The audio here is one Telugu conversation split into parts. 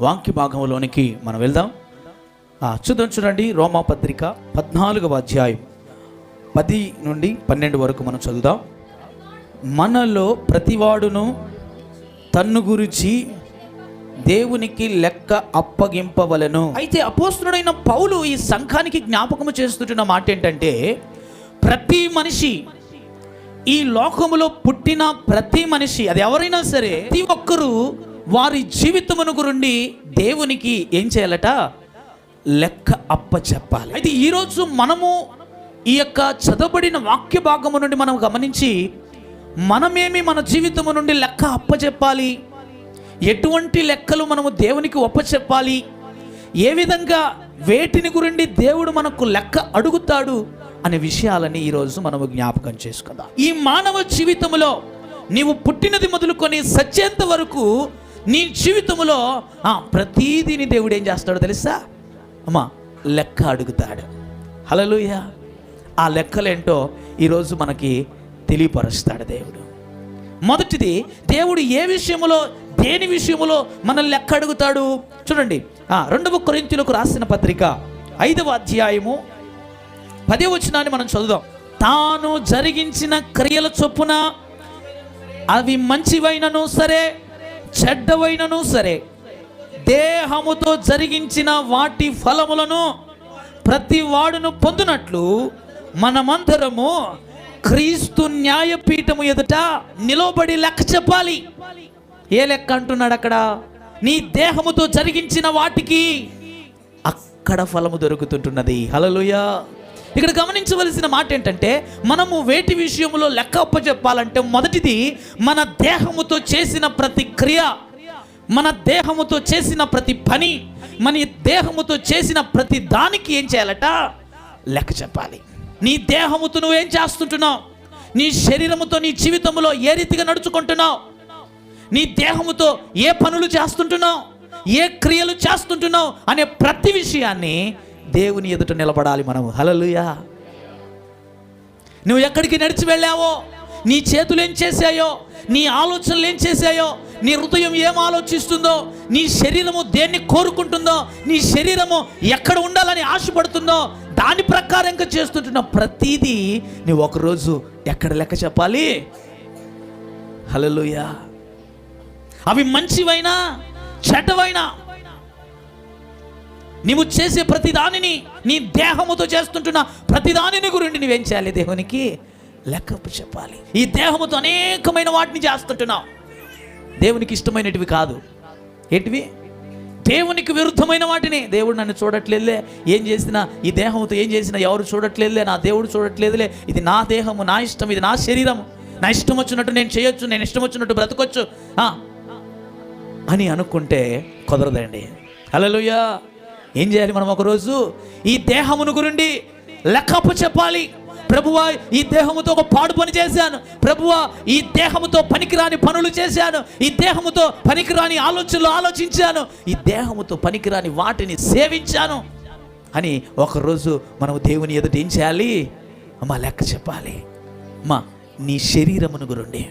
వాక్య భాగంలోనికి మనం వెళ్దాం. చూడండి, రోమాపత్రిక 14వ అధ్యాయం 10 నుండి 12 వరకు మనం చదువుదాం. మనలో ప్రతివాడును తన్ను గురించి దేవునికి లెక్క అప్పగింపవలెను. అయితే అపోస్తలుడైన పౌలు ఈ సంఘానికి జ్ఞాపకము చేస్తున్న మాట ఏంటంటే, ప్రతి మనిషి, ఈ లోకములో పుట్టిన ప్రతి మనిషి, అది ఎవరైనా సరే, ప్రతి ఒక్కరూ వారి జీవితమును గురించి దేవునికి ఏం చేయాలట? లెక్క అప్ప చెప్పాలి. అయితే ఈరోజు మనము ఈ యొక్క చదవబడిన వాక్య భాగము నుండి మనం గమనించి, మనమేమి మన జీవితము నుండి లెక్క అప్పచెప్పాలి, ఎటువంటి లెక్కలు మనము దేవునికి ఒప్పచెప్పాలి, ఏ విధంగా వేటిని గురించి దేవుడు మనకు లెక్క అడుగుతాడు అనే విషయాలని ఈరోజు మనము జ్ఞాపకం చేసుకుందాం. ఈ మానవ జీవితంలో నీవు పుట్టినది మొదలుకొని సచ్చేంత వరకు నీ జీవితంలో ప్రతీదిని దేవుడు ఏం చేస్తాడో తెలుసా అమ్మా? లెక్క అడుగుతాడు. హల్లెలూయా. ఆ లెక్కలేంటో ఈరోజు మనకి తెలియపరుస్తాడు దేవుడు. మొదటిది, దేవుడు ఏ విషయంలో, దేని విషయంలో మన లెక్క అడుగుతాడు చూడండి. 2వ కొరింథీయులకు రాసిన పత్రిక 5వ అధ్యాయము 10వ వచనాన్ని మనం చదువుదాం. తాను జరిగించిన క్రియల చొప్పున అవి మంచివైనను సరే చెడ్డవైనను సరే దేహముతో జరిగించిన వాటి ఫలములను ప్రతి వాడును పొందునట్లు మనమందరము క్రీస్తు న్యాయపీఠము ఎదుట నిలబడి లెక్క చెప్పాలి. ఏ లెక్క అంటున్నాడు అక్కడ? నీ దేహముతో జరిగించిన వాటికి అక్కడ ఫలము దొరుకుతుంటున్నది. హల్లెలూయా. ఇక్కడ గమనించవలసిన మాట ఏంటంటే, మనము వేటి విషయంలో లెక్క అప్పచెప్పాలంటే, మొదటిది మన దేహముతో చేసిన ప్రతి క్రియ, మన దేహముతో చేసిన ప్రతి పని, మన దేహముతో చేసిన ప్రతి దానికి ఏం చేయాలట? లెక్క చెప్పాలి. నీ దేహముతో నువ్వేం చేస్తుంటున్నావు, నీ శరీరముతో నీ జీవితంలో ఏ రీతిగా నడుచుకుంటున్నావు, నీ దేహముతో ఏ పనులు చేస్తుంటున్నావు, ఏ క్రియలు చేస్తుంటున్నావు అనే ప్రతి విషయాన్ని దేవుని ఎదుట నిలబడాలి మనము. హల్లెలూయా. నువ్వు ఎక్కడికి నడిచి వెళ్ళావో, నీ చేతులు ఏం చేశాయో, నీ ఆలోచనలు ఏం చేశాయో, నీ హృదయం ఏం ఆలోచిస్తుందో, నీ శరీరము దేన్ని కోరుకుంటుందో, నీ శరీరము ఎక్కడ ఉండాలని ఆశపడుతుందో దాని ప్రకారంగా చేస్తుంటున్న ప్రతిదీ నువ్వు ఒకరోజు ఎక్కడ లెక్క చెప్పాలి? హల్లెలూయా. అవి మంచివైనా చెడ్డవైనా నీవు చేసే ప్రతి దానిని, నీ దేహముతో చేస్తుంటున్న ప్రతి దానిని గురించి నువ్వేం చేయాలి? దేవునికి లెక్క చెప్పాలి. ఈ దేహముతో అనేకమైన వాటిని చేస్తుంటున్నావు, దేవునికి ఇష్టమైనటివి కాదు. ఏంటివి? దేవునికి విరుద్ధమైన వాటిని. దేవుడు నన్ను చూడట్లేదులే, ఏం చేసినా ఈ దేహంతో ఏం చేసినా ఎవరు చూడట్లేదులే, నా దేవుడు చూడట్లేదులే, ఇది నా దేహము, నా ఇష్టం, ఇది నా శరీరం, నా ఇష్టం వచ్చినట్టు నేను చేయొచ్చు, నేను ఇష్టం వచ్చినట్టు బ్రతకొచ్చు అని అనుకుంటే కుదరదండి. హల్లెలూయా. ఏం చేయాలి మనం? ఒకరోజు ఈ దేహమును గురించి లెక్కప్పు చెప్పాలి. ప్రభువా, ఈ దేహముతో ఒక పాడు పని చేశాను, ప్రభువా ఈ దేహముతో పనికిరాని పనులు చేశాను, ఈ దేహముతో పనికిరాని ఆలోచనలు ఆలోచించాను, ఈ దేహముతో పనికిరాని వాటిని సేవించాను అని ఒకరోజు మనం దేవుని ఎదుట ఏం చేయాలి? అమ్మా లెక్క చెప్పాలి. అమ్మా నీ శరీరమును గురించి,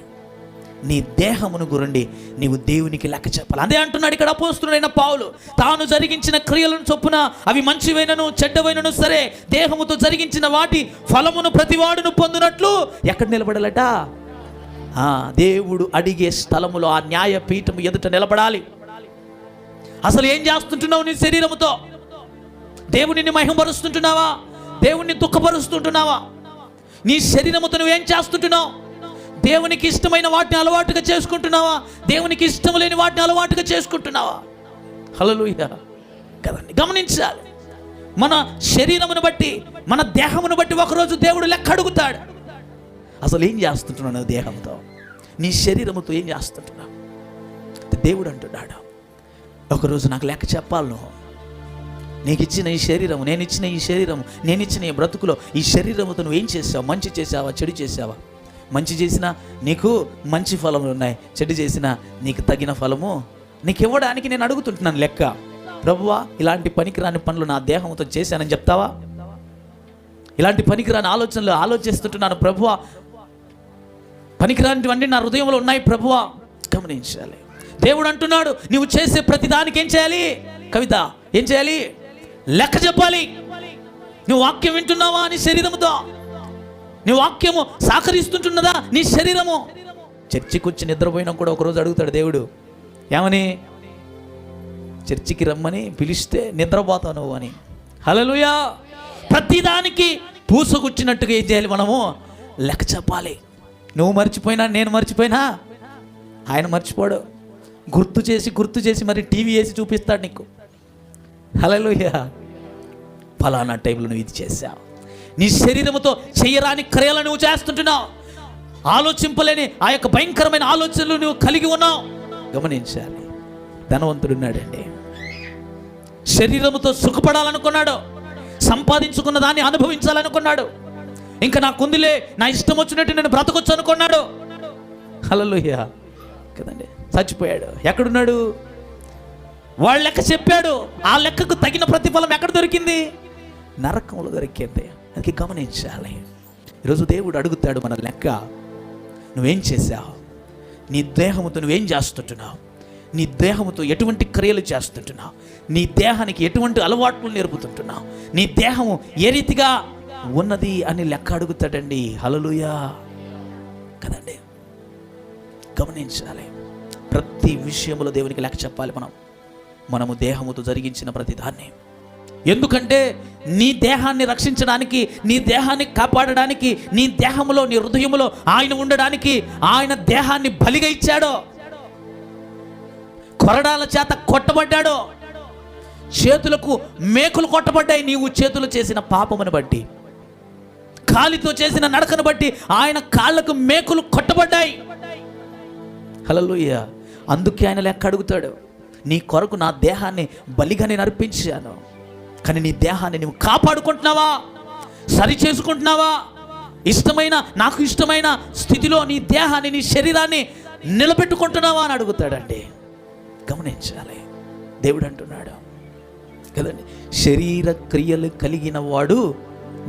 నీ దేహమును గురించి నీవు దేవునికి లెక్క చెప్పాలి. అదే అంటున్నాడు ఇక్కడ అపోస్తలుడైన పౌలు. తాను జరిగించిన క్రియలను చొప్పున అవి మంచివైనను చెడ్డవైనను సరే దేహముతో జరిగించిన వాటి ఫలమును ప్రతివాడును పొందునట్లు ఎక్కడ నిలబడాలట? దేవుడు అడిగే స్థలములో, ఆ న్యాయపీఠము ఎదుట నిలబడాలి. అసలు ఏం చేస్తుంటున్నావు నీ శరీరముతో? దేవునిని మహిమపరుస్తుంటున్నావా? దేవుణ్ణి దుఃఖపరుస్తుంటున్నావా? నీ శరీరముతో నువ్వేం చేస్తుంటున్నావు? దేవునికి ఇష్టమైన వాటిని అలవాటుగా చేసుకుంటున్నావా? దేవునికి ఇష్టం లేని వాటిని అలవాటుగా చేసుకుంటున్నావా? హల్లెలూయా. కదండి, గమనించాలి. మన శరీరమును బట్టి, మన దేహమును బట్టి ఒకరోజు దేవుడు లెక్క అడుగుతాడు. అసలు ఏం చేస్తుంటున్నావు దేహంతో, నీ శరీరముతో ఏం చేస్తుంటున్నావు? దేవుడు అంటున్నాడు, ఒకరోజు నాకు లెక్క చెప్పాలి. నువ్వు నీకు ఇచ్చిన ఈ శరీరము, నేను ఇచ్చిన ఈ శరీరము, నేను ఇచ్చిన ఈ బ్రతుకులో ఈ శరీరముతో నువ్వు ఏం చేసావు? మంచి చేసావా, చెడు చేసావా? మంచి చేసినా నీకు మంచి ఫలములు ఉన్నాయి, చెడు చేసినా నీకు తగిన ఫలము నీకు ఇవ్వడానికి నేను అడుగుతుంటున్నాను లెక్క. ప్రభువా ఇలాంటి పనికిరాని పనులు నా దేహంతో చేశానని చెప్తావా? ఇలాంటి పనికిరాని ఆలోచనలు ఆలోచిస్తుంటున్నాను ప్రభువా, పనికిరానివన్నీ నా హృదయంలో ఉన్నాయి ప్రభువా. గమనించాలి. దేవుడు అంటున్నాడు, నువ్వు చేసే ప్రతి దానికి ఏం చేయాలి? కవిత, ఏం చేయాలి? లెక్క చెప్పాలి. నువ్వు వాక్యం వింటున్నావా నీ శరీరముతో? నీ వాక్యము సహకరిస్తుంటున్నదా నీ శరీరము? చర్చికి వచ్చి నిద్రపోయినా కూడా ఒకరోజు అడుగుతాడు దేవుడు, ఏమని? చర్చికి రమ్మని పిలిస్తే నిద్రపోతావు నువ్వు అని. హల్లెలూయా. ప్రతిదానికి పూసగుచ్చినట్టుగా ఏం చేయాలి? మనము లెక్క చెప్పాలి. నువ్వు మర్చిపోయినా, నేను మర్చిపోయినా ఆయన మర్చిపోడు. గుర్తు చేసి మరి టీవీ వేసి చూపిస్తాడు నీకు. హల్లెలూయా. ఫలానా టైంలో నువ్వు ఇది చేశావు. నీ శరీరంతో చేయరాని క్రియలు నువ్వు చేస్తుంటున్నావు. ఆలోచింపలేని ఆ యొక్క భయంకరమైన ఆలోచనలు నువ్వు కలిగి ఉన్నావు. గమనించాలి. ధనవంతుడున్నాడండి, శరీరముతో సుఖపడాలనుకున్నాడు, సంపాదించుకున్న దాన్ని అనుభవించాలనుకున్నాడు. ఇంకా నాకుందిలే, నా ఇష్టం వచ్చినట్టు నేను బ్రతకొచ్చు అనుకున్నాడు. హల్లెలూయా కదండి. చచ్చిపోయాడు. ఎక్కడున్నాడు? వాళ్ళ లెక్క చెప్పాడు. ఆ లెక్కకు తగిన ప్రతిఫలం ఎక్కడ దొరికింది? నరకంలో దొరికింది. అది గమనించాలి. ఈరోజు దేవుడు అడుగుతాడు మన లెక్క. నువ్వేం చేశావు? నీ దేహముతో నువ్వేం చేస్తుంటున్నావు? నీ దేహముతో ఎటువంటి క్రియలు చేస్తుంటున్నావు? నీ దేహానికి ఎటువంటి అలవాట్లు నేర్పుతుంటున్నావు? నీ దేహము ఏ రీతిగా ఉన్నది అని లెక్క అడుగుతాడండి. హల్లెలూయా కదండి. గమనించాలి. ప్రతి విషయంలో దేవునికి లెక్క చెప్పాలి. మనము దేహముతో జరిగించిన ప్రతి దాన్ని. ఎందుకంటే నీ దేహాన్ని రక్షించడానికి, నీ దేహాన్ని కాపాడడానికి, నీ దేహములో, నీ హృదయములో ఆయన ఉండడానికి ఆయన దేహాన్ని బలిగా ఇచ్చాడు. కొరడాల చేత కొట్టబడ్డాడు. చేతులకు మేకులు కొట్టబడ్డాయి. నీవు చేతులు చేసిన పాపమును బట్టి, కాలితో చేసిన నడకను బట్టి ఆయన కాళ్ళకు మేకులు కొట్టబడ్డాయి. హల్లెలూయా. అందుకే ఆయన లెక్క అడుగుతాడు. నీ కొరకు నా దేహాన్ని బలిగా నేను అర్పించాను, కానీ నీ దేహాన్ని నువ్వు కాపాడుకుంటున్నావా? సరి చేసుకుంటున్నావా? నాకు ఇష్టమైన స్థితిలో నీ దేహాన్ని, నీ శరీరాన్ని నిలబెట్టుకుంటున్నావా అని అడుగుతాడండి. గమనించాలి. దేవుడు అంటున్నాడు కదండి, శరీర క్రియలు కలిగిన వాడు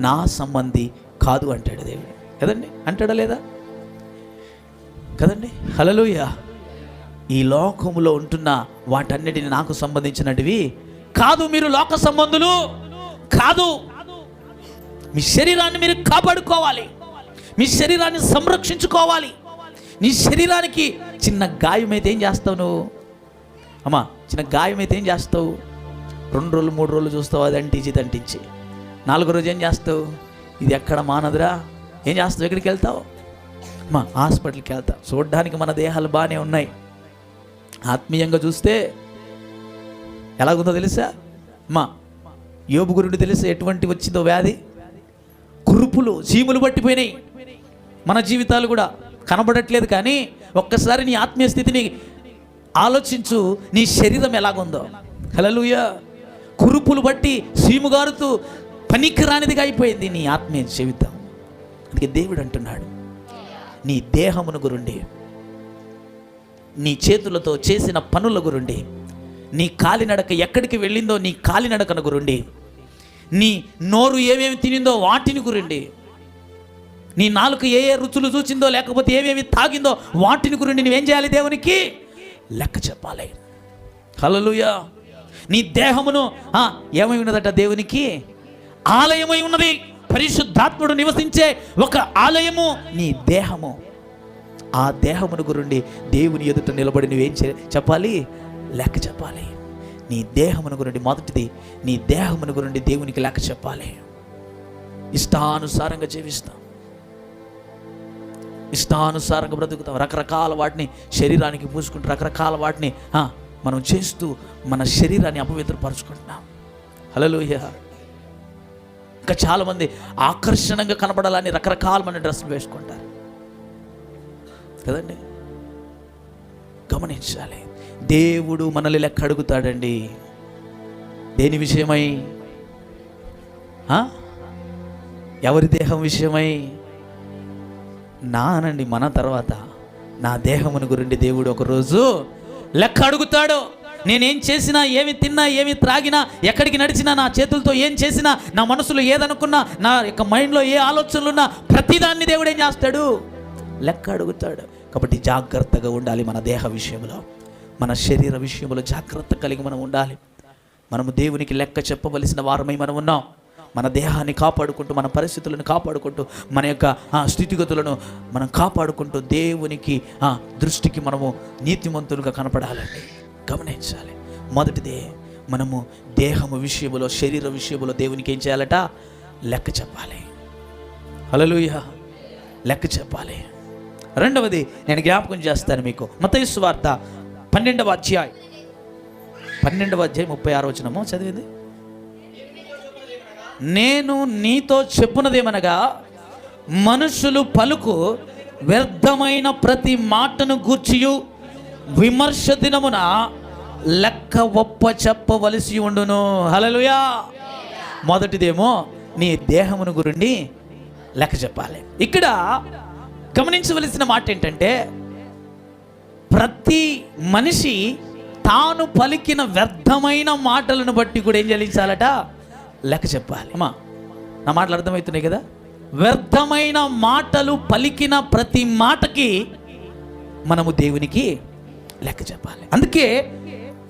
నా సంబంధి కాదు అంటాడు దేవుడు కదండి. అంటాడా లేదా? కదండి. హల్లెలూయా. ఈ లోకములో ఉంటున్న వాటన్నిటిని నాకు సంబంధించినటివి కాదు. మీరు లోక సంబంధులు కాదు. మీ శరీరాన్ని మీరు కాపాడుకోవాలి. మీ శరీరాన్ని సంరక్షించుకోవాలి. నీ శరీరానికి చిన్న గాయం అయితే ఏం చేస్తావు నువ్వు? అమ్మా, చిన్న గాయం అయితే ఏం చేస్తావు? 2 రోజులు 3 రోజులు చూస్తావు, అది అంటించి 4వ రోజు ఏం చేస్తావు? ఇది ఎక్కడ మానదురా, ఏం చేస్తావు? ఎక్కడికి వెళ్తావు? అమ్మా, హాస్పిటల్కి వెళ్తావు. చూడడానికి మన దేహాలు బాగానే ఉన్నాయి. ఆత్మీయంగా చూస్తే ఎలాగుందో తెలుసా? అమ్మా, యోబు గురుడు తెలుసా ఎటువంటి వచ్చిందో వ్యాధి? కురుపులు, చీములు పట్టిపోయినాయి. మన జీవితాలు కూడా కనబడట్లేదు. కానీ ఒక్కసారి నీ ఆత్మీయ స్థితిని ఆలోచించు. నీ శరీరం ఎలాగుందో. హల్లెలూయా. కురుపులు బట్టి సీముగారుతూ పనికిరానిదిగా అయిపోయింది నీ ఆత్మీయ జీవితం. అందుకే దేవుడు అంటున్నాడు, నీ దేహమును గురుండి, నీ చేతులతో చేసిన పనుల గురుండి, నీ కాలినడక ఎక్కడికి వెళ్ళిందో నీ కాలినడకను గురుండి, నీ నోరు ఏమేమి తినిందో వాటిని గురుండి, నీ నాలుక ఏ ఏ రుచులు చూచిందో లేకపోతే ఏమేమి తాగిందో వాటిని గురించి నువ్వేం చేయాలి? దేవునికి లెక్క చెప్పాలి. హల్లెలూయా. నీ దేహమును ఏమై ఉన్నదట? దేవునికి ఆలయమై ఉన్నది. పరిశుద్ధాత్ముడు నివసించే ఒక ఆలయము నీ దేహము. ఆ దేహమును గురించి దేవుని ఎదుట నిలబడి నువ్వేం చెప్పాలి? లెక్క చెప్పాలి. నీ దేహమును గురించి, మొదటిది నీ దేహమును గురించి దేవునికి లెక్క చెప్పాలి. ఇష్టానుసారంగా జీవిస్తాం, ఇష్టానుసారంగా బ్రతుకుతాం. రకరకాల వాటిని శరీరానికి పూసుకుంటూ రకరకాల వాటిని మనం చేస్తూ మన శరీరాన్ని అపవిత్రపరుచుకుంటున్నాం. హల్లెలూయా. ఇంకా చాలామంది ఆకర్షణంగా కనబడాలని రకరకాలమైన డ్రెస్సులు వేసుకుంటారు కదండి. గమనించాలి. దేవుడు మనల్ని లెక్క అడుగుతాడండి. దేని విషయమై? ఎవరి దేహం విషయమై? నానండి మన తర్వాత నా దేహమును గురించి దేవుడు ఒకరోజు లెక్క అడుగుతాడు. నేనేం చేసినా, ఏమి తిన్నా, ఏమి త్రాగినా, ఎక్కడికి నడిచినా, నా చేతులతో ఏం చేసినా, నా మనసులో ఏదనుకున్నా, నా యొక్క మైండ్లో ఏ ఆలోచనలున్నా ప్రతిదాన్ని దేవుడు ఏం చేస్తాడు? లెక్క అడుగుతాడు. కాబట్టి జాగ్రత్తగా ఉండాలి మన దేహ విషయంలో. మన శరీర విషయంలో జాగ్రత్త కలిగి మనం ఉండాలి. మనము దేవునికి లెక్క చెప్పవలసిన వారమై మనం ఉన్నాం. మన దేహాన్ని కాపాడుకుంటూ, మన పరిస్థితులను కాపాడుకుంటూ, మన యొక్క స్థితిగతులను మనం కాపాడుకుంటూ దేవునికి దృష్టికి మనము నీతిమంతులుగా కనపడాలండి. గమనించాలి. మొదటిదే, మనము దేహము విషయంలో, శరీర విషయంలో దేవునికి ఏం చేయాలట? లెక్క చెప్పాలి. హల్లెలూయా, లెక్క చెప్పాలి. రెండవది నేను జ్ఞాపకం చేస్తాను మీకు. మత్తయి సువార్త 12వ అధ్యాయం 36వ వచనము చదివింది. నేను నీతో చెప్పునదేమనగా, మనుషులు పలుకు వ్యర్థమైన ప్రతి మాటను గూర్చియు విమర్శ దినమున లెక్క ఒప్ప చెప్పవలసి ఉండును. హల్లెలూయా. మొదటిదేమో నీ దేహమును గురించి లెక్క చెప్పాలి. ఇక్కడ గమనించవలసిన మాట ఏంటంటే, ప్రతి మనిషి తాను పలికిన వ్యర్థమైన మాటలను బట్టి కూడా ఏం చెల్లించాలట? లెక్క చెప్పాలి. అమ్మా, నా మాటలు అర్థమవుతున్నాయి కదా? వ్యర్థమైన మాటలు పలికిన ప్రతి మాటకి మనము దేవునికి లెక్క చెప్పాలి. అందుకే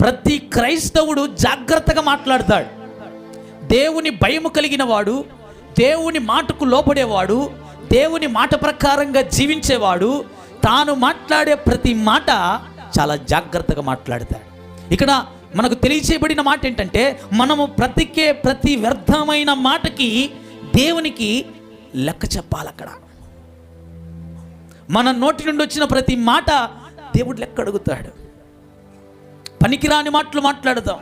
ప్రతి క్రైస్తవుడు జాగ్రత్తగా మాట్లాడతాడు. దేవుని భయము కలిగిన వాడు, దేవుని మాటకు లోపడేవాడు, దేవుని మాట ప్రకారంగా జీవించేవాడు తాను మాట్లాడే ప్రతి మాట చాలా జాగ్రత్తగా మాట్లాడతాడు. ఇక్కడ మనకు తెలియచేయబడిన మాట ఏంటంటే, మనము బ్రతికే ప్రతి వ్యర్థమైన మాటకి దేవునికి లెక్క చెప్పాలి. అక్కడ మన నోటి నుండి వచ్చిన ప్రతి మాట దేవుడు లెక్క అడుగుతాడు. పనికిరాని మాటలు మాట్లాడతాం,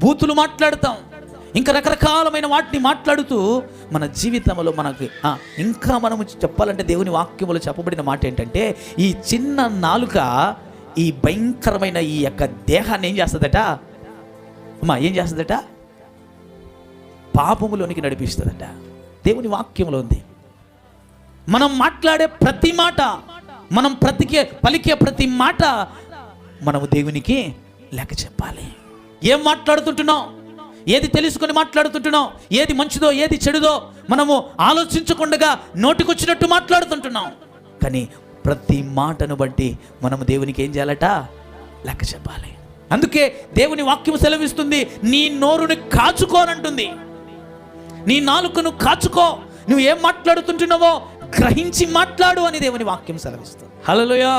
బూతులు మాట్లాడతాం, ఇంకా రకరకాలమైన వాటిని మాట్లాడుతూ మన జీవితంలో మనకి ఇంకా మనము చెప్పాలంటే దేవుని వాక్యములో చెప్పబడిన మాట ఏంటంటే, ఈ చిన్న నాలుక ఈ భయంకరమైన ఈ యొక్క దేహాన్ని ఏం చేస్తుందట? ఏం చేస్తుందట? పాపములోనికి నడిపిస్తుందట. దేవుని వాక్యంలో ఉంది. మనం మాట్లాడే ప్రతి మాట, మనం పలికే ప్రతి మాట మనము దేవునికి లెక్క చెప్పాలి. ఏం మాట్లాడుతుంటున్నాం, ఏది తెలుసుకొని మాట్లాడుతుంటున్నాం, ఏది మంచిదో ఏది చెడుదో మనము ఆలోచించకుండా నోటికొచ్చినట్టు మాట్లాడుతుంటున్నాం. కానీ ప్రతి మాటను బట్టి మనము దేవునికి ఏం చేయాలట? లెక్క చెప్పాలి. అందుకే దేవుని వాక్యం సెలవిస్తుంది, నీ నోరుని కాచుకోనంటుంది. నీ నాలుకను కాచుకో, నువ్వు ఏం మాట్లాడుతుంటున్నావో గ్రహించి మాట్లాడు అని దేవుని వాక్యం సెలవిస్తుంది. హల్లెలూయా.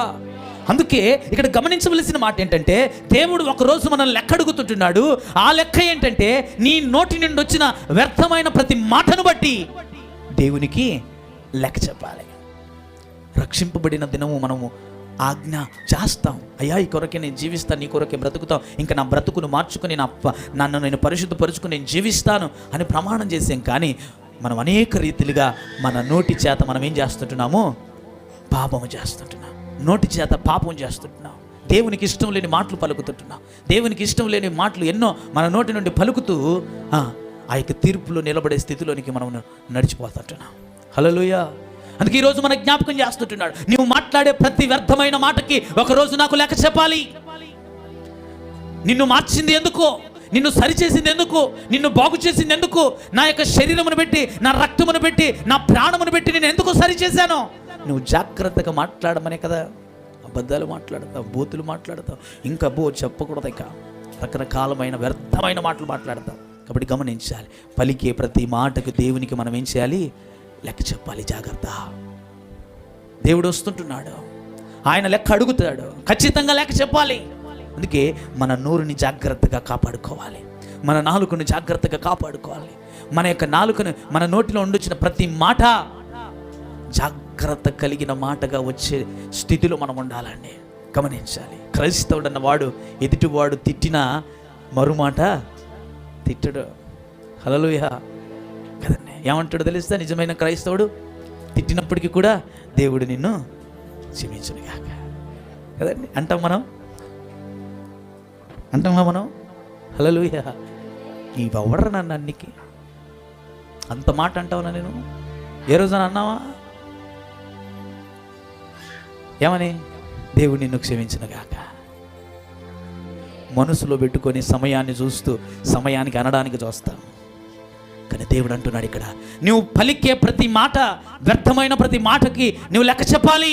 అందుకే ఇక్కడ గమనించవలసిన మాట ఏంటంటే, దేవుడు ఒకరోజు మనల్ని లెక్క అడుగుతుంటున్నాడు. ఆ లెక్క ఏంటంటే, నీ నోటి నుండి వచ్చిన వ్యర్థమైన ప్రతి మాటను బట్టి దేవునికి లెక్క చెప్పాలి. రక్షింపబడిన దినము మనము ఆజ్ఞ చేస్తాం. అయ్యా, ఈ కొరకే నేను జీవిస్తాను, నీ కొరకే బ్రతుకుతాం, ఇంకా నా బ్రతుకును మార్చుకుని నన్ను నేను పరిశుద్ధపరుచుకుని నేను జీవిస్తాను అని ప్రమాణం చేసాం. కానీ మనం అనేక రీతిలుగా మన నోటి చేత మనం ఏం చేస్తుంటున్నాము? పాపము చేస్తుంటున్నాం. నోటి చేత పాపం చేస్తుంటున్నాం. దేవునికి ఇష్టం లేని మాటలు పలుకుతుంటున్నాం. దేవునికి ఇష్టం లేని మాటలు ఎన్నో మన నోటి నుండి పలుకుతూ ఆ యొక్క తీర్పులో నిలబడే స్థితిలోనికి మనం నడిచిపోతుంటున్నాం. హల్లెలూయా. అందుకే ఈరోజు మన జ్ఞాపకం చేస్తుంటున్నాడు, నువ్వు మాట్లాడే ప్రతి వ్యర్థమైన మాటకి ఒకరోజు నాకు లెక్క చెప్పాలి. నిన్ను మార్చింది ఎందుకు? నిన్ను సరిచేసింది ఎందుకు? నిన్ను బాగు చేసింది ఎందుకు? నా యొక్క శరీరమును పెట్టి, నా రక్తమును పెట్టి, నా ప్రాణమును పెట్టి నేను ఎందుకు సరిచేశాను? నువ్వు జాగ్రత్తగా మాట్లాడమనే కదా. అబద్ధాలు మాట్లాడతావు, బూతులు మాట్లాడతావు, ఇంకా చెప్పకూడదు, ఇంకా రకరకాలమైన వ్యర్థమైన మాటలు మాట్లాడతావు. కాబట్టి గమనించాలి, పలికే ప్రతి మాటకు దేవునికి మనం ఏం చేయాలి? లెక్క చెప్పాలి. జాగ్రత్త. దేవుడు వస్తుంటున్నాడు, ఆయన లెక్క అడుగుతాడు, ఖచ్చితంగా లెక్క చెప్పాలి. అందుకే మన నోరుని జాగ్రత్తగా కాపాడుకోవాలి, మన నాలుకను జాగ్రత్తగా కాపాడుకోవాలి. మన యొక్క నాలుకను, మన నోటిలో ఉండొచ్చిన ప్రతి మాట జాగ్రత్త కలిగిన మాటగా వచ్చే స్థితిలో మనం ఉండాలండి. గమనించాలి. క్రైస్తవుడు అన్నవాడు ఎదుటివాడు తిట్టినా మరుమాట తిట్టడు. హల్లెలూయా కదండి. ఏమంటాడు తెలుస్తా? నిజమైన క్రైస్తవుడు తిట్టినప్పటికీ కూడా దేవుడు నిన్ను క్షమించును గాక కదండి అంటాం మనం. హల్లెలూయా. ఈ ఎవరు నన్ను అన్నికి అంత మాట అంటావునా? నేను ఏ రోజున అన్నావా? ఏమని? దేవుడు నిన్ను క్షమించును గాక. మనసులో పెట్టుకొని సమయాన్ని చూస్తూ సమయానికి అనడానికి చూస్తాం. కానీ దేవుడు అంటున్నాడు ఇక్కడ, నువ్వు పలికే ప్రతి మాట, వ్యర్థమైన ప్రతి మాటకి నువ్వు లెక్క చెప్పాలి.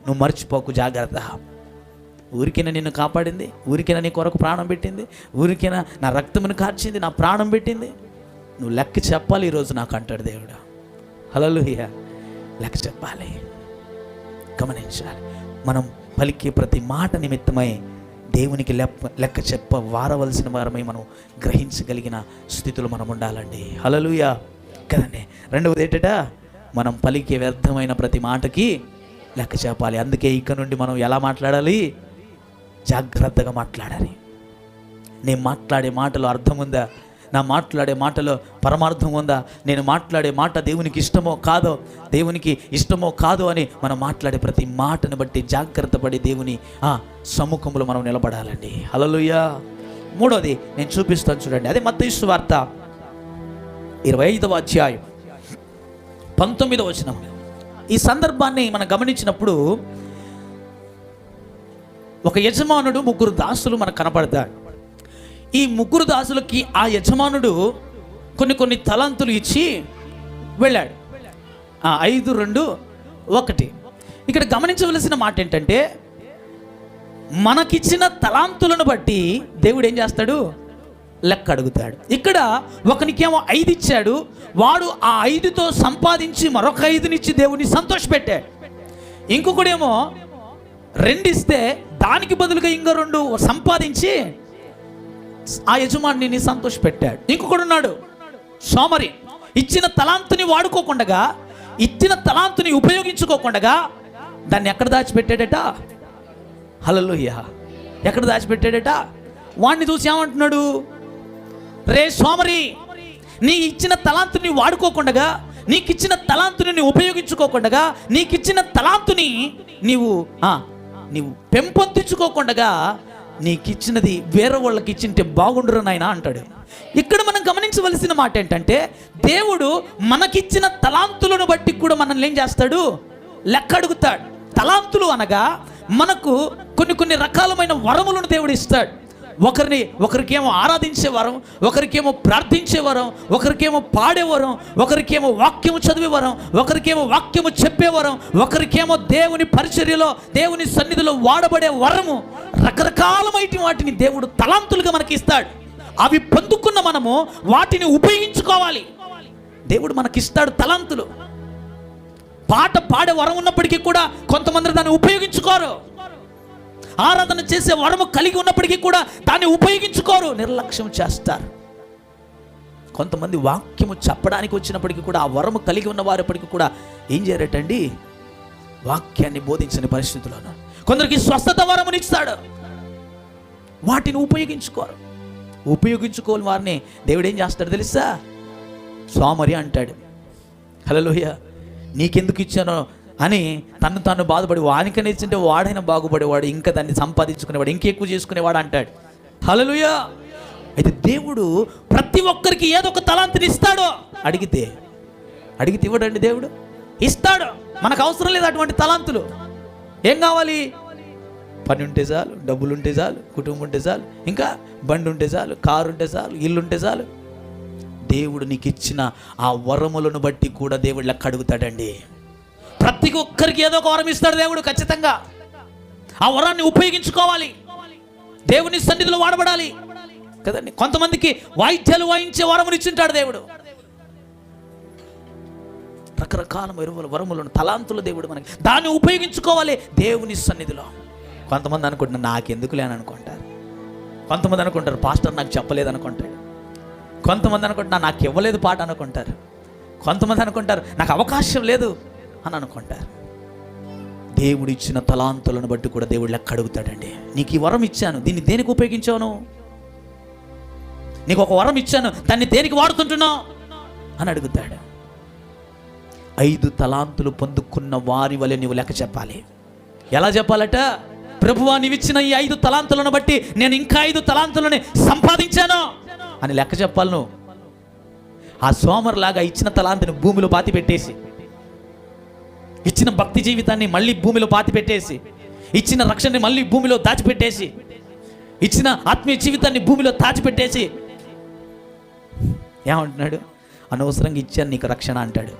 నువ్వు మర్చిపోకు, జాగ్రత్త. ఊరికైనా నిన్ను కాపాడింది, ఊరికైనా నీ కొరకు ప్రాణం పెట్టింది, ఊరికైనా నా రక్తమును కార్చింది, నా ప్రాణం పెట్టింది. నువ్వు లెక్క చెప్పాలి ఈరోజు నాకు అంటాడు దేవుడు. హల్లెలూయా. లెక్క చెప్పాలి, గమనించాలి. మనం పలికే ప్రతి మాట నిమిత్తమై దేవునికి లెక్క చెప్ప వారవలసిన వారమై మనం గ్రహించగలిగిన స్థితిలో మనం ఉండాలండి. హల్లెలూయా కదండి. రెండవది ఏంటట, మనం పలికే వ్యర్థమైన ప్రతి మాటకి లెక్క చెప్పాలి. అందుకే ఇక నుండి మనం ఎలా మాట్లాడాలి? జాగ్రత్తగా మాట్లాడాలి. నేను మాట్లాడే మాటలో అర్థం ఉందా? నా మాట్లాడే మాటలో పరమార్థం ఉందా? నేను మాట్లాడే మాట దేవునికి ఇష్టమో కాదో, దేవునికి ఇష్టమో కాదో అని మనం మాట్లాడే ప్రతి మాటను బట్టి జాగ్రత్త పడి దేవుని సముఖంలో మనం నిలబడాలండి. హల్లెలూయా. మూడోది నేను చూపిస్తాను చూడండి. అదే మత్తయి సువార్త 25వ అధ్యాయం 19వ వచనం. ఈ సందర్భాన్ని మనం గమనించినప్పుడు ఒక యజమానుడు, 3 దాసులు మనకు కనపడతారు. ఈ 3 దాసులకి ఆ యజమానుడు కొన్ని తలాంతులు ఇచ్చి వెళ్ళాడు. 5, 2, 1. ఇక్కడ గమనించవలసిన మాట ఏంటంటే, మనకిచ్చిన తలాంతులను బట్టి దేవుడు ఏం చేస్తాడు? లెక్క అడుగుతాడు. ఇక్కడ ఒకనికేమో 5 ఇచ్చాడు, వాడు ఆ 5తో సంపాదించి మరొక 5నిచ్చి దేవుని సంతోషపెట్టాడు. ఇంకొకడేమో 2 ఇస్తే దానికి బదులుగా ఇంకో 2 సంపాదించి ఆ యజమానిని సంతోషపెట్టాడు. ఇంకొకడు ఉన్నాడు సోమరి, ఇచ్చిన తలాంతుని వాడుకోకుండా, ఇచ్చిన తలాంతుని ఉపయోగించుకోకుండా దాన్ని ఎక్కడ దాచిపెట్టాడట? హల్లెలూయా. ఎక్కడ దాచిపెట్టాడట? వాడిని చూసి ఏమంటున్నాడు? రే సోమరి, నీ ఇచ్చిన తలాంతుని వాడుకోకుండా, నీకు ఇచ్చిన తలాంతుని ఉపయోగించుకోకుండా, నీకు ఇచ్చిన తలాంతుని నీవు పెంపొందించుకోకుండా నీకిచ్చినది వేరే వాళ్ళకి ఇచ్చింటే బాగుండురు నాయనా అంటాడు. ఇక్కడ మనం గమనించవలసిన మాట ఏంటంటే, దేవుడు మనకిచ్చిన తలాంతులను బట్టి కూడా మనల్ని ఏం చేస్తాడు? లెక్క అడుగుతాడు. తలాంతులు అనగా మనకు కొన్ని రకాలమైన వరములను దేవుడు ఇస్తాడు. ఒకరికేమో ఆరాధించే వరం, ఒకరికేమో ప్రార్థించే వరం, ఒకరికేమో పాడే వరం, ఒకరికేమో వాక్యము చదివే వరం, ఒకరికేమో వాక్యము చెప్పే వరం, ఒకరికేమో దేవుని పరిచర్యలో, దేవుని సన్నిధిలో వాడబడే వరము. రకరకాలమైన వాటిని దేవుడు తలాంతులుగా మనకి ఇస్తాడు. అవి పొందుకున్న మనము వాటిని ఉపయోగించుకోవాలి. దేవుడు మనకిస్తాడు తలాంతులు. పాట పాడే వరం ఉన్నప్పటికీ కూడా కొంతమంది దాన్ని ఉపయోగించుకోరు. ఆరాధన చేసే వరము కలిగి ఉన్నప్పటికీ కూడా దాన్ని ఉపయోగించుకోరు, నిర్లక్ష్యం చేస్తారు. కొంతమంది వాక్యము చెప్పడానికి వచ్చినప్పటికీ కూడా, ఆ వరము కలిగి ఉన్న వారిప్పటికీ కూడా ఏం చేయరటండి? వాక్యాన్ని బోధించని పరిస్థితుల్లో. కొందరికి స్వస్థత వరమునిస్తాడు, వాటిని ఉపయోగించుకోరు. ఉపయోగించుకోని వారిని దేవుడు ఏం చేస్తాడు తెలుసా? సోమరి అంటాడు. హల్లెలూయా. నీకెందుకు ఇచ్చానో అని తాను బాధపడి, వానికనే ఇచ్చింటే వాడైనా బాగుపడేవాడు, ఇంకా దాన్ని సంపాదించుకునేవాడు, ఇంకెక్కువ చేసుకునేవాడు అంటాడు. హల్లెలూయా. అయితే దేవుడు ప్రతి ఒక్కరికి ఏదో ఒక తలాంతిని ఇస్తాడు. అడిగితే ఇవ్వడండి, దేవుడు ఇస్తాడు. మనకు అవసరం లేదు అటువంటి తలాంతులు. ఏం కావాలి? పని ఉంటే చాలు, డబ్బులు ఉంటే చాలు, కుటుంబం ఉంటే చాలు, ఇంకా బండి ఉంటే చాలు, కారు ఉంటే చాలు, ఇల్లు ఉంటే చాలు. దేవుడు నీకు ఇచ్చిన ఆ వరములను బట్టి కూడా దేవుడు లెక్క అడుగుతాడండి. ప్రతి ఒక్కరికి ఏదో ఒక వరం ఇస్తాడు దేవుడు ఖచ్చితంగా. ఆ వరాన్ని ఉపయోగించుకోవాలి, దేవుని సన్నిధిలో వాడబడాలి కదండి. కొంతమందికి వాయిద్యాలు వాయించే వరములు ఇచ్చింటాడు దేవుడు. రకరకాల వరములను, తలాంతులు దేవుడు మనకి, దాన్ని ఉపయోగించుకోవాలి దేవుని సన్నిధిలో. కొంతమంది అనుకుంటున్నారు నాకెందుకులే అని అనుకుంటారు. కొంతమంది అనుకుంటారు పాస్టర్ నాకు చెప్పలేదు అనుకుంటాడు. కొంతమంది అనుకుంటున్నారు నాకు ఇవ్వలేదు పాట అనుకుంటారు. కొంతమంది అనుకుంటారు నాకు అవకాశం లేదు అని అనుకుంటారు. దేవుడు ఇచ్చిన తలాంతులను బట్టి కూడా దేవుడు లెక్క అడుగుతాడండి. నీకు ఈ వరం ఇచ్చాను, దీన్ని దేనికి ఉపయోగించాను? నీకు ఒక వరం ఇచ్చాను, దాన్ని దేనికి వాడుతుంటున్నావు అని అడుగుతాడు. 5 తలాంతులు పొందుకున్న వారి వలె నీవు లెక్క చెప్పాలి. ఎలా చెప్పాలట? ప్రభువా, నీవిచ్చిన ఈ 5 తలాంతులను బట్టి నేను ఇంకా 5 తలాంతులని సంపాదించాను అని లెక్క చెప్పాలి నువ్వు. ఆ సోమరులాగా ఇచ్చిన తలాంతుని భూమిలో పాతి పెట్టేసి, ఇచ్చిన భక్తి జీవితాన్ని మళ్ళీ భూమిలో పాతి పెట్టేసి, ఇచ్చిన రక్షణని మళ్ళీ భూమిలో దాచిపెట్టేసి, ఇచ్చిన ఆత్మీయ జీవితాన్ని భూమిలో దాచిపెట్టేసి ఏమంటున్నాడు? అనవసరంగా ఇచ్చాను నీకు రక్షణ అంటాడు.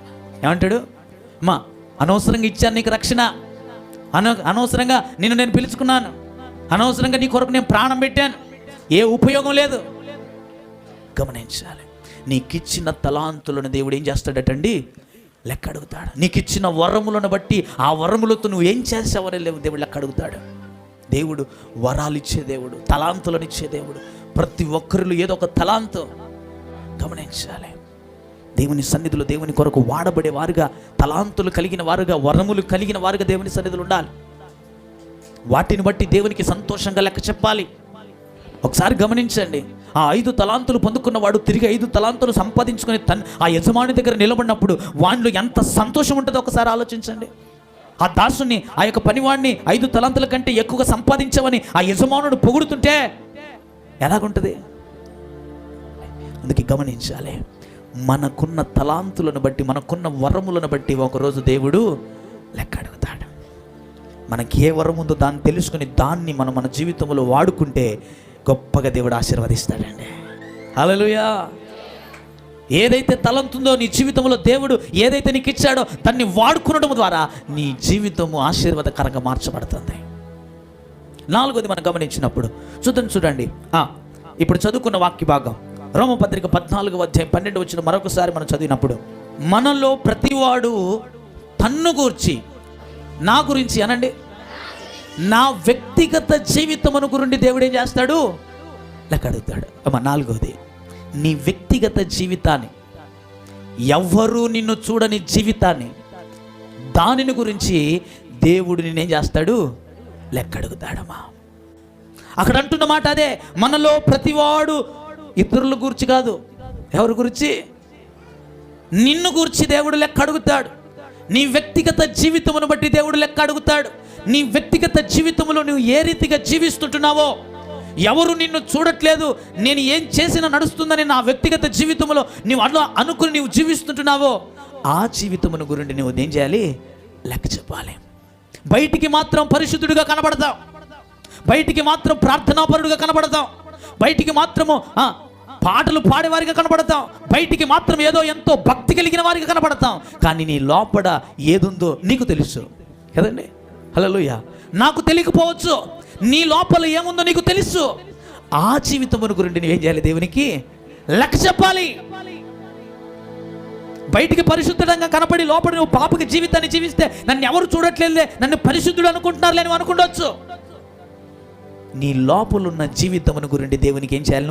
ఏమంటాడు? అనవసరంగా ఇచ్చాను నీకు రక్షణ, అనవసరంగా నేను పిలుచుకున్నాను, అనవసరంగా నీ కొరకు నేను ప్రాణం పెట్టాను, ఏ ఉపయోగం లేదు. గమనించాలి, నీకిచ్చిన తలాంతులను దేవుడు ఏం చేస్తాడటండి, లెక్క అడుగుతాడు. నీకిచ్చిన వరములను బట్టి ఆ వరములతో నువ్వు ఏం చేసావని దేవుడు లెక్క అడుగుతాడు. దేవుడు వరాలు ఇచ్చే దేవుడు, తలాంతులను ఇచ్చే దేవుడు. ప్రతి ఒక్కరిలో ఏదో ఒక తలాంతు. గమనించాలి, దేవుని సన్నిధిలో దేవుని కొరకు వాడబడే వారుగా, తలాంతులు కలిగిన వారుగా, వరములు కలిగిన వారుగా దేవుని సన్నిధిలో ఉండాలి. వాటిని బట్టి దేవునికి సంతోషంగా లెక్క చెప్పాలి. ఒకసారి గమనించండి, ఆ 5 తలాంతులు పొందుకున్నవాడు తిరిగి 5 తలాంతులు సంపాదించుకొని ఆ యజమాని దగ్గర నిలబడినప్పుడు వాడిలో ఎంత సంతోషం ఉంటుందో ఒకసారి ఆలోచించండి. ఆ దాసుని, ఆ యొక్క పనివాడిని 5 తలాంతుల కంటే ఎక్కువగా సంపాదించవని ఆ యజమానుడు పొగుడుతుంటే ఎలాగుంటుంది? అందుకే గమనించాలి, మనకున్న తలాంతులను బట్టి, మనకున్న వరములను బట్టి ఒకరోజు దేవుడు లెక్క అడుగుతాడు. మనకి ఏ వరం ఉందో దాన్ని తెలుసుకుని దాన్ని మనం మన జీవితంలో వాడుకుంటే గొప్పగా దేవుడు ఆశీర్వదిస్తాడండి. హల్లెలూయా. ఏదైతే తలంతుందో నీ జీవితంలో దేవుడు ఏదైతే నీకు ఇచ్చాడో దాన్ని వాడుకునడం ద్వారా నీ జీవితము ఆశీర్వాదకరంగా మార్చబడుతుంది. 4వది మనం గమనించినప్పుడు చూడండి, ఇప్పుడు చదువుకున్న వాక్య భాగం రోమపత్రిక 14:12 మరొకసారి మనం చదివినప్పుడు, మనలో ప్రతివాడు తన్ను గూర్చి, నా గురించి అనండి, నా వ్యక్తిగత జీవితమును గురించి దేవుడు ఏం చేస్తాడు, లెక్క అడుగుతాడు. 4వది, నీ వ్యక్తిగత జీవితాన్ని, ఎవ్వరూ నిన్ను చూడని జీవితాన్ని, దానిని గురించి దేవుడు నిన్నేం చేస్తాడు, లెక్క అడుగుతాడమ్మా. అక్కడ అంటున్న మాట అదే, మనలో ప్రతివాడు, ఇతరుల గురించి కాదు, ఎవరి గురించి, నిన్ను గురించి దేవుడు లెక్క అడుగుతాడు. నీ వ్యక్తిగత జీవితమును బట్టి దేవుడు లెక్క అడుగుతాడు. నీ వ్యక్తిగత జీవితంలో నువ్వు ఏ రీతిగా జీవిస్తుంటున్నావో, ఎవరు నిన్ను చూడట్లేదు, నేను ఏం చేసినా నడుస్తుందని నా వ్యక్తిగత జీవితంలో నువ్వు అట్లా అనుకుని నువ్వు జీవిస్తుంటున్నావో, ఆ జీవితమును గురించి నువ్వు ఏం చేయాలి, లెక్క చెప్పాలి. బయటికి మాత్రం పరిశుద్ధుడిగా కనబడతావు, బయటికి మాత్రం ప్రార్థనాపరుడుగా కనబడతావు, బయటికి మాత్రము పాటలు పాడేవారిగా కనబడతాం, బయటికి మాత్రం ఏదో ఎంతో భక్తి కలిగిన వారిగా కనబడతాం. కానీ నీ లోపల ఏదుందో నీకు తెలుసు కదండి. హల్లెలూయా. నాకు తెలియకపోవచ్చు, నీ లోపల ఏముందో నీకు తెలుసు. ఆ జీవితమును గురించి నువ్వేం చేయాలి, దేవునికి లెక్క చెప్పాలి. బయటికి పరిశుద్ధంగా కనపడి లోపల నువ్వు పాపకి జీవితాన్ని జీవిస్తే నన్ను ఎవరు చూడట్లేదులే, నన్ను పరిశుద్ధుడు అనుకుంటున్నారులే అని అనుకుండొచ్చు. నీ లోపలున్న జీవితమును గురించి దేవునికి ఏం చేయాలి,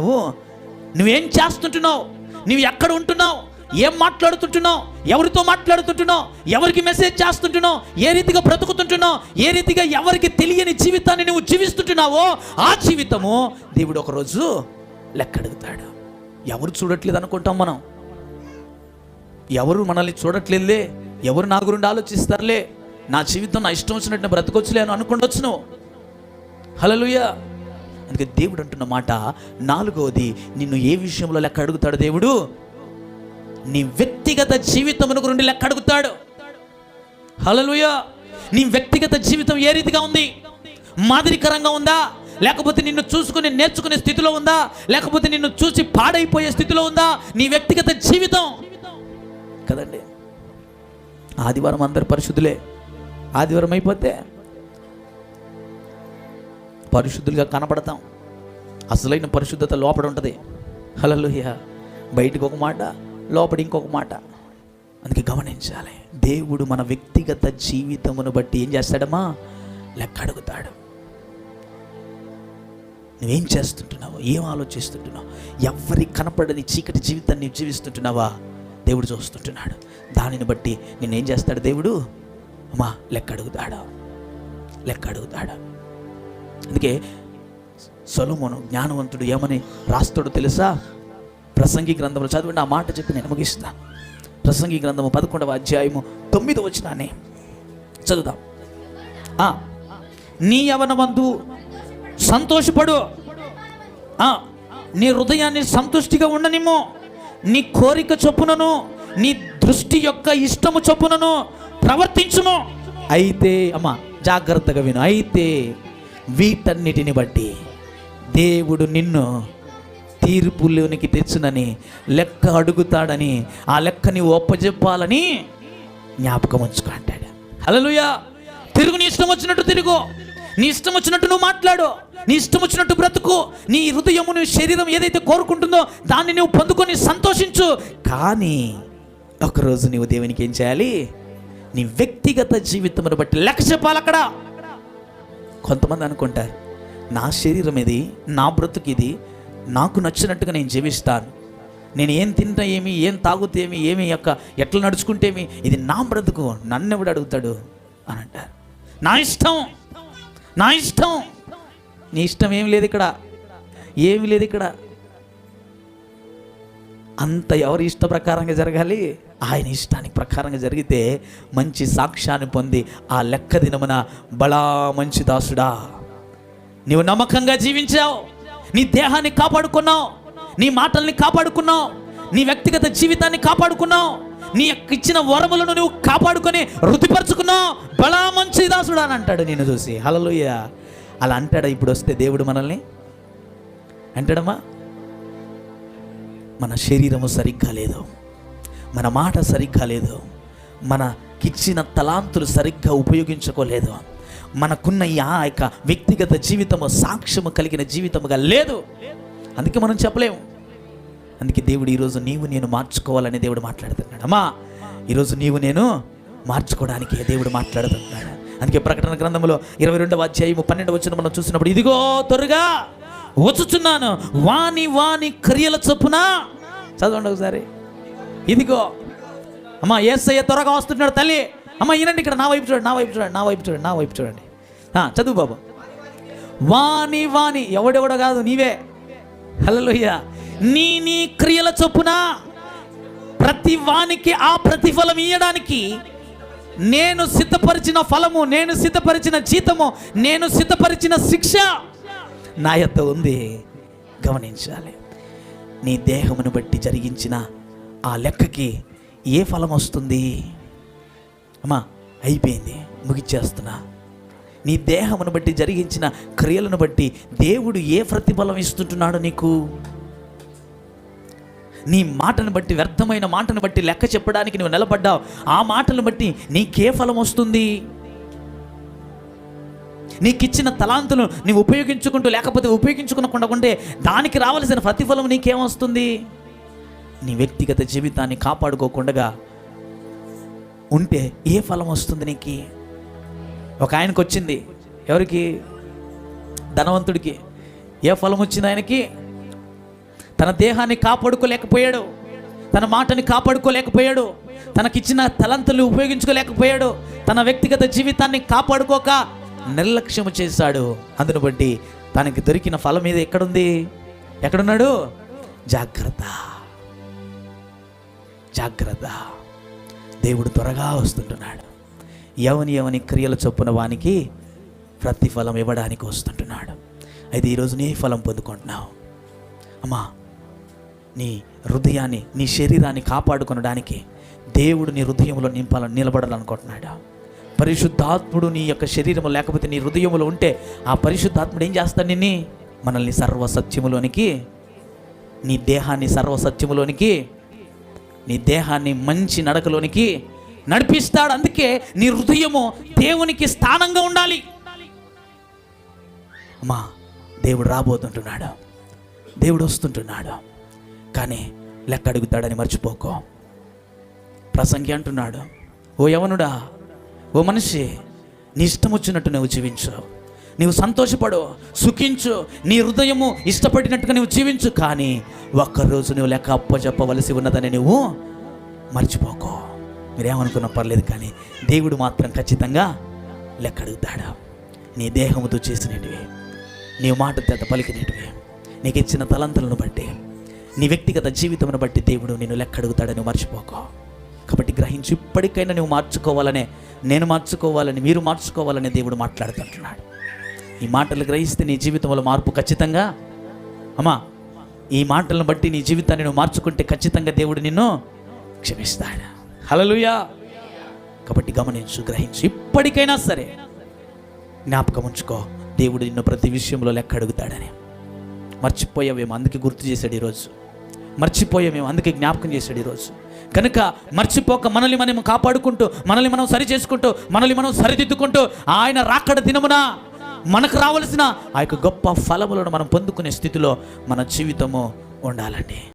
నువ్వేం చేస్తుంటున్నావు, నువ్వు ఎక్కడ ఉంటున్నావు, ఏం మాట్లాడుతుంటున్నావు, ఎవరితో మాట్లాడుతుంటున్నావు, ఎవరికి మెసేజ్ చేస్తుంటున్నావు, ఏ రీతిగా బ్రతుకుతుంటున్నావు, ఏ రీతిగా ఎవరికి తెలియని జీవితాన్ని నువ్వు జీవిస్తుంటున్నావో ఆ జీవితము దేవుడు ఒకరోజు లెక్క అడుగుతాడు. ఎవరు చూడట్లేదు అనుకుంటాం మనం, ఎవరు మనల్ని చూడట్లేదులే, ఎవరు నా గురించి ఆలోచిస్తారులే, నా జీవితం నా ఇష్టం వచ్చినట్టు బ్రతకొచ్చులే అని అనుకుంటొచ్చు నువ్వు. హల్లెలూయా. అందుకే దేవుడు అంటున్న మాట 4వది, నిన్ను ఏ విషయంలో లెక్క అడుగుతాడు దేవుడు, నీ వ్యక్తిగత జీవితమును గురించి లెక్క అడుగుతాడు. హల్లెలూయా. నీ వ్యక్తిగత జీవితం ఏ రీతిగా ఉంది, మాదిరికరంగా ఉందా, లేకపోతే నిన్ను చూసుకుని నేర్చుకునే స్థితిలో ఉందా, లేకపోతే నిన్ను చూసి పాడైపోయే స్థితిలో ఉందా నీ వ్యక్తిగత జీవితం కదండి. ఆదివారం అందరు పరిశుద్ధులే, ఆదివారం అయిపోతే పరిశుద్ధులుగా కనపడతాం. అసలైన పరిశుద్ధత లోపల ఉంటుంది. హల్లెలూయా. బయటికి ఒక మాట, లోపల ఇంకొక మాట. అందుకే గమనించాలి, దేవుడు మన వ్యక్తిగత జీవితమును బట్టి ఏం చేస్తాడమ్మా, లెక్క అడుగుతాడు. నువ్వేం చేస్తుంటున్నావు, ఏం ఆలోచిస్తుంటున్నావు, ఎవరి కనపడని చీకటి జీవితాన్ని జీవిస్తుంటున్నావా దేవుడు చూస్తుంటున్నాడు. దానిని బట్టి నేనేం చేస్తాడు దేవుడు, అమ్మా లెక్క అడుగుతాడు, లెక్క అడుగుతాడు. అందుకే సొలొమోను జ్ఞానవంతుడు ఏమని రాస్తాడో తెలుసా? ప్రసంగి గ్రంథంలో చదవండి, ఆ మాట చెప్పి నేను ముగిస్తాను. ప్రసంగి గ్రంథము 11వ అధ్యాయము 9వ వచనాన్ని చదువుదాం. నీ యవ్వనమందు సంతోషపడు, నీ హృదయాన్ని సంతుష్టిగా ఉండనిమ్ము, నీ కోరిక చొప్పునను నీ దృష్టి యొక్క ఇష్టము చొప్పునను ప్రవర్తించుము. అయితే అమ్మా జాగ్రత్తగా విను, అయితే వీటన్నిటిని బట్టి దేవుడు నిన్ను తీర్పులోనికి తెచ్చునని లెక్క అడుగుతాడని, ఆ లెక్కని ఒప్పజెప్పాలని జ్ఞాపకం ఉంచుకో అంటాడు. హల్లెలూయా. తిరుగు, నీ ఇష్టం వచ్చినట్టు తిరుగు, నీ ఇష్టం వచ్చినట్టు నువ్వు మాట్లాడు, నీ ఇష్టం వచ్చినట్టు బ్రతుకు, నీ హృదయము నీ శరీరం ఏదైతే కోరుకుంటుందో దాన్ని నువ్వు పొందుకొని సంతోషించు. కానీ ఒకరోజు నీవు దేవునికి ఏం చేయాలి? నీ వ్యక్తిగత జీవితమును బట్టి లెక్క చెప్పాలి. అక్కడ కొంతమంది అనుకుంటారు, నా శరీరం ఇది, నా బ్రతుకు ఇది, నాకు నచ్చినట్టుగా నేను జీవిస్తాను, నేను ఏం తింటా ఏమి, ఏం తాగుతేమి, ఏమి ఎట్లా నడుచుకుంటేమి, ఇది నా బ్రతుకు, నన్ను ఎవడు అడుగుతాడు అని అంటారు. నా ఇష్టం, నా ఇష్టం. నీ ఇష్టం ఏమి లేదు ఇక్కడ, ఏమి లేదు ఇక్కడ. అంత ఎవరి ఇష్ట ప్రకారంగా జరగాలి? ఆయన ఇష్టానికి ప్రకారంగా జరిగితే మంచి సాక్ష్యాన్ని పొంది ఆ లెక్క దినమున బలా మంచి దాసుడా, నీవు నమ్మకంగా జీవించావు, నీ దేహాన్ని కాపాడుకున్నావు, నీ మాటల్ని కాపాడుకున్నావు, నీ వ్యక్తిగత జీవితాన్ని కాపాడుకున్నావు, నీ ఇచ్చిన వరములను నువ్వు కాపాడుకొని వృద్ధిపరచుకున్నావు, బలా మంచి దాసుడా అని అంటాడు నేను చూసి. హల్లెలూయా. అలా అంటాడా ఇప్పుడు వస్తే దేవుడు మనల్ని? అంటాడమ్మా? మన శరీరము సరిగ్గా లేదు, మన మాట సరిగ్గా లేదు, మనకిచ్చిన తలాంతులు సరిగ్గా ఉపయోగించుకోలేదు, మనకున్న ఆ యొక్క వ్యక్తిగత జీవితము సాక్ష్యము కలిగిన జీవితముగా లేదు. అందుకే మనం చెప్పలేము. అందుకే దేవుడు ఈరోజు నీవు నేను మార్చుకోవాలని దేవుడు మాట్లాడుతున్నాడు. అమ్మా, ఈరోజు నీవు నేను మార్చుకోవడానికి దేవుడు మాట్లాడుతున్నాడు. అందుకే ప్రకటన గ్రంథంలో 22వ అధ్యాయము 12వ వచనం మనం చూసినప్పుడు, ఇదిగో త్వరగా వచ్చుచున్నాను, వాని వాని క్రియల చొప్పున. చదవండి ఒకసారి. ఇదిగో అమ్మా, యేసయ్య త్వరగా వస్తున్నాడు. తల్లి అమ్మ ఈనండి, ఇక్కడ నా వైపు చూడండి, నా వైపు చూడండి, నా వైపు చూడండి, నా వైపు చూడండి. చదువు బాబు. వాని వాని, ఎవడెవడో కాదు, నీవే. హల్లెలూయా. నీ క్రియల చొప్పున ప్రతి వానికి ఆ ప్రతిఫలం ఇయ్యడానికి నేను సిద్ధపరిచిన ఫలము, నేను సిద్ధపరిచిన జీతము, నేను సిద్ధపరిచిన శిక్ష నా యొద్ద ఉంది. గమనించాలి. నీ దేహమును బట్టి జరిగించిన ఆ లెక్కకి ఏ ఫలం వస్తుంది? అమ్మా అయిపోయింది, ముగిచ్చేస్తున్నా. నీ దేహమును బట్టి జరిగించిన క్రియలను బట్టి దేవుడు ఏ ప్రతిఫలం ఇస్తుంటున్నాడు నీకు? నీ మాటను బట్టి, వ్యర్థమైన మాటను బట్టి లెక్క చెప్పడానికి నువ్వు నిలబడ్డావు, ఆ మాటను బట్టి నీకే ఫలం వస్తుంది? నీకిచ్చిన తలాంతులు నీవు ఉపయోగించుకుంటూ, లేకపోతే ఉపయోగించుకునకుండా ఉంటే దానికి రావాల్సిన ప్రతిఫలం నీకేమొస్తుంది? నీ వ్యక్తిగత జీవితాన్ని కాపాడుకోకుండా ఉంటే ఏ ఫలం వస్తుంది నీకు? ఒక ఆయనకు వచ్చింది. ఎవరికి? ధనవంతుడికి. ఏ ఫలం వచ్చింది ఆయనకి? తన దేహాన్ని కాపాడుకోలేకపోయాడు, తన మాటని కాపాడుకోలేకపోయాడు, తనకిచ్చిన తలంతులు ఉపయోగించుకోలేకపోయాడు, తన వ్యక్తిగత జీవితాన్ని కాపాడుకోక నిర్లక్ష్యము చేశాడు. అందును బట్టి తనకి దొరికిన ఫలం మీద ఎక్కడుంది? ఎక్కడున్నాడు? జాగ్రత్త, జాగ్రత్త. దేవుడు త్వరగా వస్తుంటున్నాడు. ఎవని క్రియల చొప్పున వానికి ప్రతిఫలం ఇవ్వడానికి వస్తుంటున్నాడు. అయితే ఈరోజు నీ ఫలం పొందుకుంటున్నావు. అమ్మా, నీ హృదయాన్ని, నీ శరీరాన్ని కాపాడుకొనడానికి దేవుడు నీ హృదయంలో నిలబడాలనుకుంటున్నాడు. పరిశుద్ధాత్ముడు నీ యొక్క శరీరము లేకపోతే నీ హృదయములో ఉంటే ఆ పరిశుద్ధాత్ముడు ఏం చేస్తాడు? మనల్ని సర్వసత్యములోనికి, నీ దేహాన్ని సర్వసత్యములోనికి, నీ దేహాన్ని మంచి నడకలోనికి నడిపిస్తాడు. అందుకే నీ హృదయము దేవునికి స్థానంగా ఉండాలి. అమ్మా, దేవుడు రాబోతుంటున్నాడు, దేవుడు వస్తుంటున్నాడు. కానీ లెక్క అడుగుతాడని మర్చిపోకో. ప్రసంగి అంటున్నాడు, ఓ యవనుడా, ఓ మనిషి, నీ ఇష్టం వచ్చినట్టు నువ్వు జీవించు, నీవు సంతోషపడు, సుఖించు, నీ హృదయము ఇష్టపడినట్టుగా నువ్వు జీవించు. కానీ ఒక్కరోజు నువ్వు లెక్క అప్పచెప్పవలసి ఉన్నదని నువ్వు మర్చిపోకో. మీరేమనుకున్నా పర్లేదు, కానీ దేవుడు మాత్రం ఖచ్చితంగా లెక్క అడుగుతాడు. నీ దేహముతో చేసినటివి, నీ మాట చేత పలికినటివి, నీకు ఇచ్చిన తలంతులను బట్టి, నీ వ్యక్తిగత జీవితమును బట్టి దేవుడు నిన్ను లెక్క అడుగుతాడని మర్చిపోకో. కాబట్టి గ్రహించి ఇప్పటికైనా నువ్వు మార్చుకోవాలనే, నేను మార్చుకోవాలని, మీరు మార్చుకోవాలని దేవుడు మాట్లాడుతుంటున్నాడు. ఈ మాటలు గ్రహిస్తే నీ జీవితంలో మార్పు ఖచ్చితంగా. అమ్మా, ఈ మాటలను బట్టి నీ జీవితాన్ని నువ్వు మార్చుకుంటే ఖచ్చితంగా దేవుడు నిన్ను క్షమిస్తాడు. హల్లెలూయా. కాబట్టి గమనించు, గ్రహించు. ఇప్పటికైనా సరే జ్ఞాపకం ఉంచుకో, దేవుడు నిన్ను ప్రతి విషయంలో లెక్క అడుగుతాడని. మర్చిపోయావేమో, అందుకే గుర్తు చేశాడు ఈరోజు. మర్చిపోయామేమో, అందుకే జ్ఞాపకం చేశాడు ఈరోజు. కనుక మర్చిపోక మనల్ని మనం కాపాడుకుంటూ, మనల్ని మనం సరి చేసుకుంటూ, మనల్ని మనం సరిదిద్దుకుంటూ ఆయన రాకడ దినమున మనకు రావలసిన ఆ యొక్క గొప్ప ఫలములను మనం పొందుకునే స్థితిలో మన జీవితము ఉండాలండి.